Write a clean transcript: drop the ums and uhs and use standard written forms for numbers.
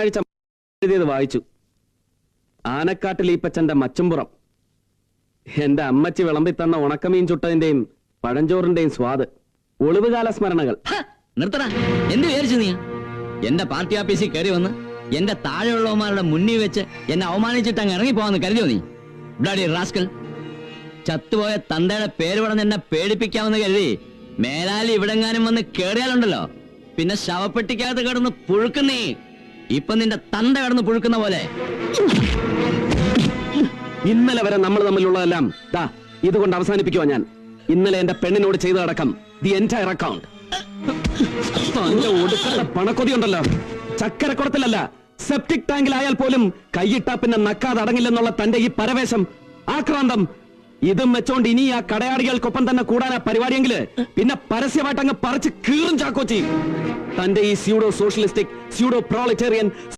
ആഴ്ച എഴുതിയത് വായിച്ചു. ആനക്കാട്ടിൽ ഈപ്പച്ചന്റെ മച്ചുംപുറം. എന്റെ അമ്മച്ചി വിളമ്പി തന്ന ഉണക്കമീൻ ചുട്ടതിന്റെയും പഴഞ്ചോറിന്റെയും സ്വാദ്. ഒളിവുകാല സ്മരണകൾ. നിർത്തടാ, എന്ത് വിചാരിച്ചു നീ? എന്റെ പാർട്ടി ഓഫീസിൽ കയറി വന്ന് എന്റെ താഴെയുള്ളവന്മാരുടെ മുന്നിൽ വെച്ച് എന്നെ അവമാനിച്ചിട്ട് അങ്ങ് ഇറങ്ങിപ്പോവാന്ന് കരുതിയോ നീ? Bloody rascal. ചത്തുപോയ തന്തയുടെ പേര് പറഞ്ഞ് എന്നെ പേടിപ്പിക്കാമെന്ന് കരുതി മേലാലി ഇവിടെങ്ങാനും വന്ന് കേറിയാലുണ്ടല്ലോ, പിന്നെ ശവപ്പെട്ടിക്കകത്ത് കിടന്ന് പുഴുക്കുന്നേ. ഇപ്പൊ നിന്റെ തന്ത കിടന്ന് പുഴുക്കുന്ന പോലെ. ഇന്നലെ വരെ നമ്മൾ തമ്മിലുള്ളതെല്ലാം ഇതുകൊണ്ട് അവസാനിപ്പിക്കുവാ ഞാൻ. ഇന്നലെ എന്റെ പെണ്ണിനോട് ചെയ്ത അടക്കം ദി എൻറ്റയർ അക്കൗണ്ട്. ഒടുക്കത്തെ പണക്കൊതി ഉണ്ടല്ലോ, ചക്കരക്കുടത്തിലല്ല സെപ്റ്റിക് ടാങ്കിലായാൽ പോലും കൈയിട്ടാ പിന്നെ നക്കാതെ അടങ്ങില്ലെന്നുള്ള തന്റെ ഈ പരവേശം, ആക്രാന്തം, ഇതും വെച്ചോണ്ട് ഇനി ആ കടയാടികൾക്കൊപ്പം തന്നെ കൂടാനാ പരിപാടിയെങ്കില് പിന്നെ പരസ്യമായിട്ട് അങ്ങ് പറിച്ച് കീറും ചാക്കോച്ചി. തന്റെ ഈ സ്യൂഡോ സോഷ്യലിസ്റ്റിക്, സ്യൂഡോ പ്രോളിറ്റേറിയൻ